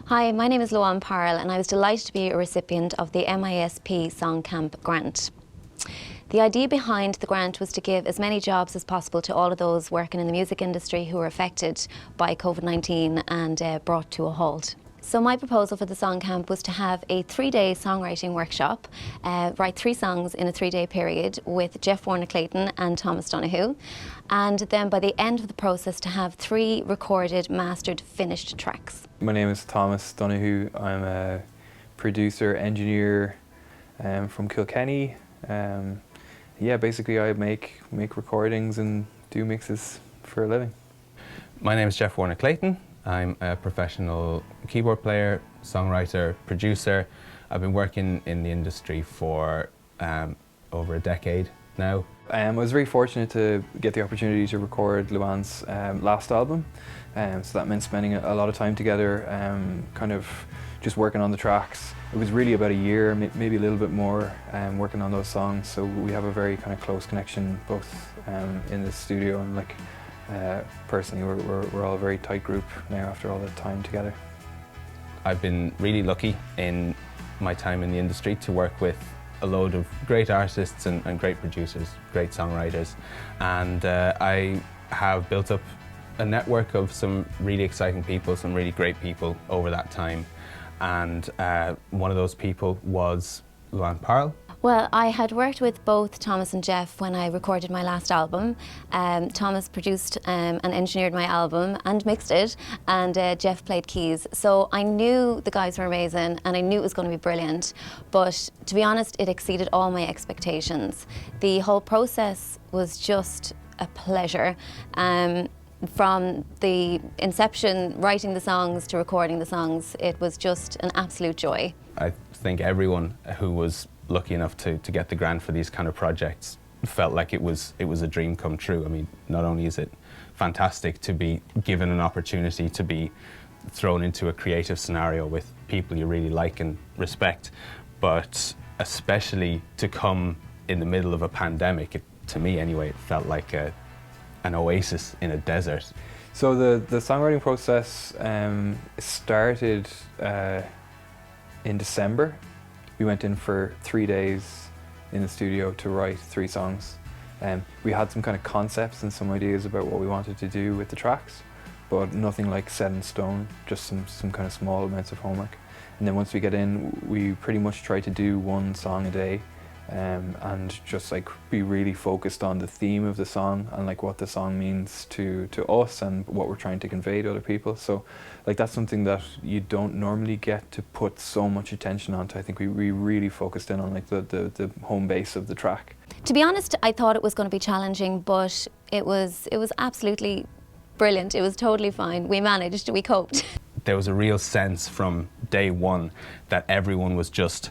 Hi, my name is Luan Parle and I was delighted to be a recipient of the MISP Songcamp grant. The idea behind the grant was to give as many jobs as possible to all of those working in the music industry who were affected by COVID-19 and brought to a halt. So my proposal for the Songcamp was to have a 3-day songwriting workshop, write 3 songs in a 3-day period with Geoff Warner-Clayton and Thomas Donoghue, and then by the end of the process to have 3 recorded, mastered, finished tracks. My name is Thomas Donoghue. I'm a producer, engineer from Kilkenny. Yeah, basically I make recordings and do mixes for a living. My name is Geoff Warner-Clayton. I'm a professional keyboard player, songwriter, producer. I've been working in the industry for over a decade now. I was very fortunate to get the opportunity to record Luan's last album. So that meant spending a lot of time together, kind of just working on the tracks. It was really about a year, maybe a little bit more, working on those songs. So we have a very kind of close connection, both in the studio and personally, we're all a very tight group now after all that time together. I've been really lucky in my time in the industry to work with a load of great artists and great producers, great songwriters, and I have built up a network of some really exciting people, some really great people over that time, and one of those people was Luan Parle. Well, I had worked with both Thomas and Geoff when I recorded my last album. Thomas produced and engineered my album and mixed it, and Geoff played keys. So I knew the guys were amazing and I knew it was going to be brilliant, but to be honest, it exceeded all my expectations. The whole process was just a pleasure. From the inception, writing the songs, to recording the songs, it was just an absolute joy. I think everyone who was lucky enough to get the grant for these kind of projects felt like it was a dream come true. I mean, not only is it fantastic to be given an opportunity to be thrown into a creative scenario with people you really like and respect, but especially to come in the middle of a pandemic. To me anyway, it felt like an oasis in a desert. So the songwriting process started in December. We went in for 3 days in the studio to write 3 songs. We had some kind of concepts and some ideas about what we wanted to do with the tracks, but nothing like set in stone, just some kind of small amounts of homework. And then once we get in, we pretty much try to do 1 song a day, and just be really focused on the theme of the song and what the song means to us and what we're trying to convey to other people. So that's something that you don't normally get to put so much attention onto. I think we really focused in on the home base of the track. To be honest, I thought it was going to be challenging, but it was absolutely brilliant. It was totally fine. We managed, we coped. There was a real sense from day one that everyone was just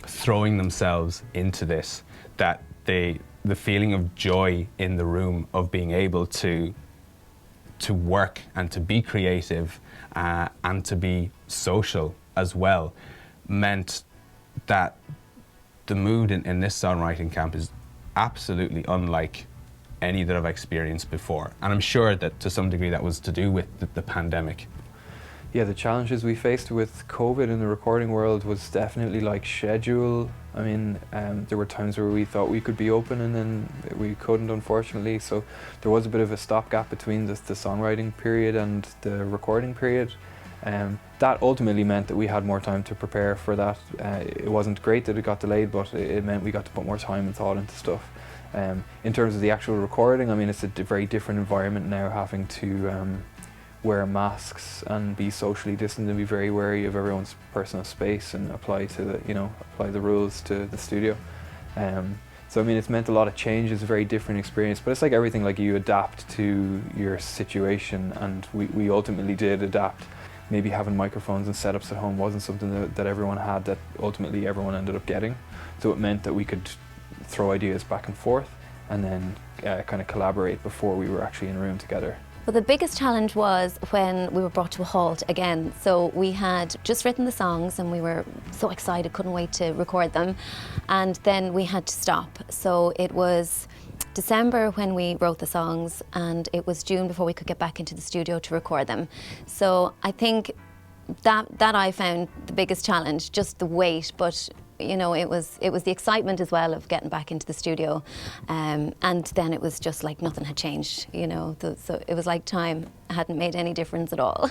throwing themselves into this, that the feeling of joy in the room of being able to work and to be creative and to be social as well meant that the mood in this songwriting camp is absolutely unlike any that I've experienced before. And I'm sure that to some degree that was to do with the pandemic. Yeah, the challenges we faced with COVID in the recording world was definitely schedule. I mean, there were times where we thought we could be open and then we couldn't, unfortunately. So there was a bit of a stopgap between the songwriting period and the recording period. That ultimately meant that we had more time to prepare for that. It wasn't great that it got delayed, but it meant we got to put more time and thought into stuff. In terms of the actual recording, I mean, it's a very different environment now, having to wear masks and be socially distant and be very wary of everyone's personal space and apply the rules to the studio. So I mean, it's meant a lot of change. It's a very different experience, but it's like everything, you adapt to your situation, and we ultimately did adapt. Maybe having microphones and setups at home wasn't something that everyone had, that ultimately everyone ended up getting. So it meant that we could throw ideas back and forth and then kind of collaborate before we were actually in a room together. Well, the biggest challenge was when we were brought to a halt again. So we had just written the songs and we were so excited, couldn't wait to record them. And then we had to stop. So it was December when we wrote the songs, and it was June before we could get back into the studio to record them. So I think that I found the biggest challenge, just the wait. But you know, it was the excitement as well of getting back into the studio, and then it was just like nothing had changed. You know, so it was like time hadn't made any difference at all.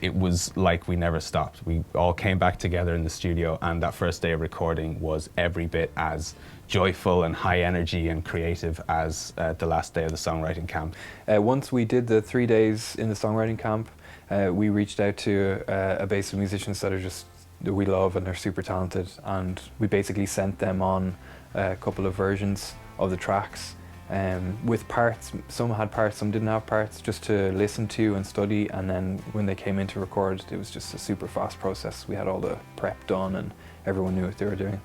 It was like we never stopped. We all came back together in the studio, and that first day of recording was every bit as joyful and high energy and creative as the last day of the songwriting camp. Once we did the 3 days in the songwriting camp, we reached out to a base of musicians that we love and they're super talented, and we basically sent them on a couple of versions of the tracks with parts. Some had parts, some didn't have parts, just to listen to and study, and then when they came in to record, it was just a super fast process. We had all the prep done and everyone knew what they were doing.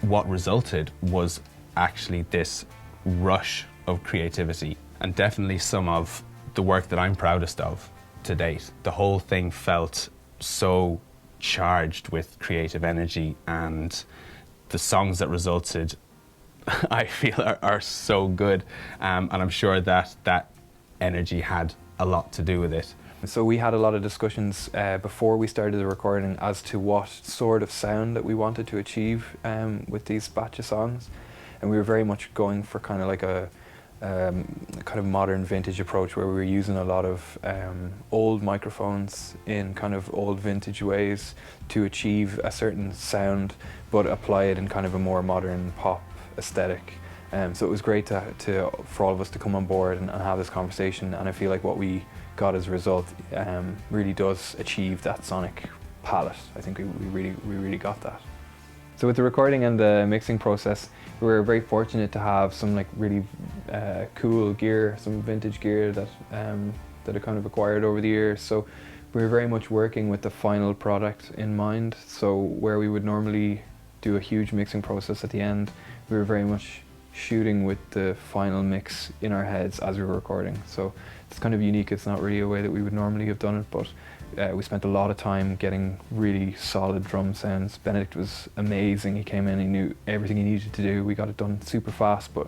What resulted was actually this rush of creativity, and definitely some of the work that I'm proudest of to date. The whole thing felt so charged with creative energy, and the songs that resulted, I feel, are so good, and I'm sure that that energy had a lot to do with it. So we had a lot of discussions before we started the recording as to what sort of sound that we wanted to achieve with these batch of songs, and we were very much going for kind of like a kind of modern vintage approach, where we were using a lot of old microphones in kind of old vintage ways to achieve a certain sound, but apply it in kind of a more modern pop aesthetic. So it was great for all of us to come on board and have this conversation, and I feel like what we got as a result really does achieve that sonic palette. I think we really got that. So with the recording and the mixing process, we were very fortunate to have some like really cool gear, some vintage gear that I kind of acquired over the years. So we were very much working with the final product in mind. So where we would normally do a huge mixing process at the end, we were very much shooting with the final mix in our heads as we were recording. So it's kind of unique. It's not really a way that we would normally have done it, but we spent a lot of time getting really solid drum sounds. Benedict was amazing. He came in, he knew everything he needed to do. We got it done super fast, but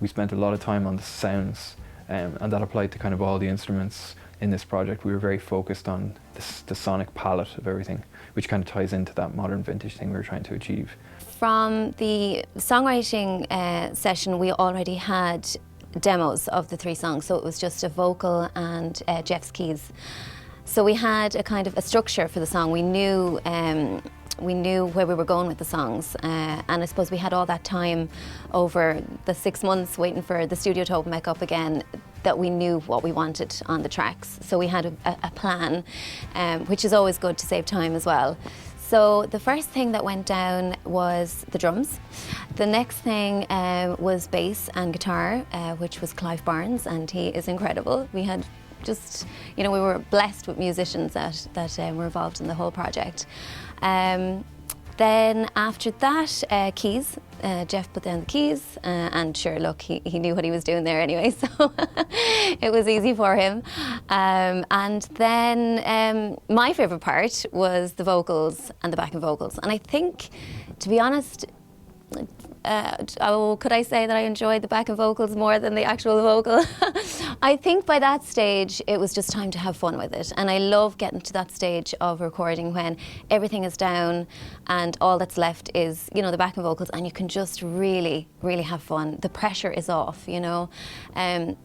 we spent a lot of time on the sounds, and that applied to kind of all the instruments in this project. We were very focused on the sonic palette of everything, which kind of ties into that modern vintage thing we were trying to achieve. From the songwriting session, we already had demos of the 3 songs, so it was just a vocal and Geoff's keys. So we had a kind of a structure for the song. We knew where we were going with the songs, and I suppose we had all that time over the 6 months waiting for the studio to open back up again, that we knew what we wanted on the tracks. So we had a plan, which is always good to save time as well. So the first thing that went down was the drums. The next thing was bass and guitar, which was Clive Barnes, and he is incredible. We had just, you know, we were blessed with musicians that were involved in the whole project. Then after that, keys. Geoff put down the keys, and sure, look, he knew what he was doing there anyway, so it was easy for him. And then my favourite part was the vocals and the backing vocals. And I think, to be honest, could I say that I enjoyed the backing vocals more than the actual vocal? I think by that stage it was just time to have fun with it, and I love getting to that stage of recording when everything is down and all that's left is, you know, the backing vocals, and you can just really have fun. The pressure is off, you know.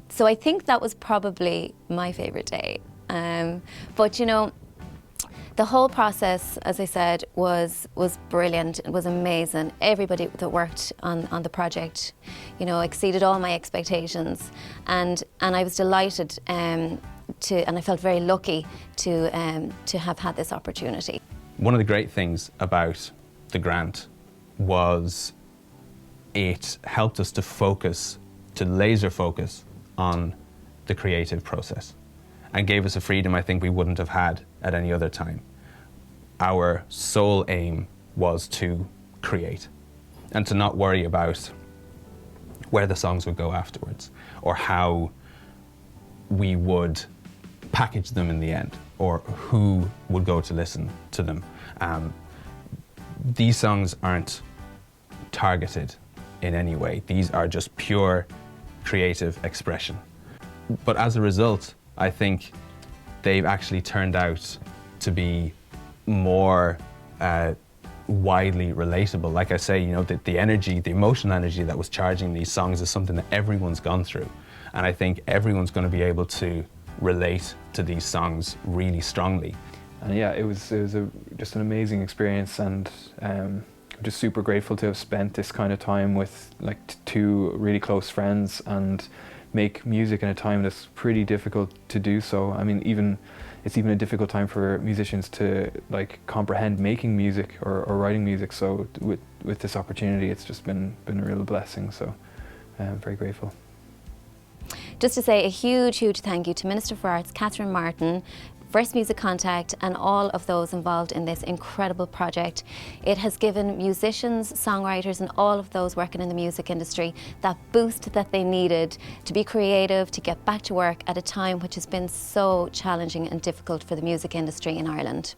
So I think that was probably my favourite day. But you know, the whole process, as I said, was brilliant. It was amazing. Everybody that worked on the project, you know, exceeded all my expectations, and I was delighted and I felt very lucky to have had this opportunity. One of the great things about the grant was it helped us to laser focus on the creative process, and gave us a freedom I think we wouldn't have had at any other time. Our sole aim was to create and to not worry about where the songs would go afterwards, or how we would package them in the end, or who would go to listen to them. These songs aren't targeted in any way. These are just pure creative expression. But as a result, I think they've actually turned out to be more widely relatable. Like I say, you know, the energy, the emotional energy that was charging these songs is something that everyone's gone through. And I think everyone's going to be able to relate to these songs really strongly. And yeah, it was just an amazing experience, and I'm just super grateful to have spent this kind of time with like two really close friends and make music in a time that's pretty difficult to do so. I mean, it's even a difficult time for musicians to like comprehend making music or writing music. So with this opportunity, it's just been a real blessing. So I'm very grateful. Just to say a huge thank you to Minister for Arts Catherine Martin, First Music Contact, and all of those involved in this incredible project. It has given musicians, songwriters, and all of those working in the music industry that boost that they needed to be creative, to get back to work at a time which has been so challenging and difficult for the music industry in Ireland.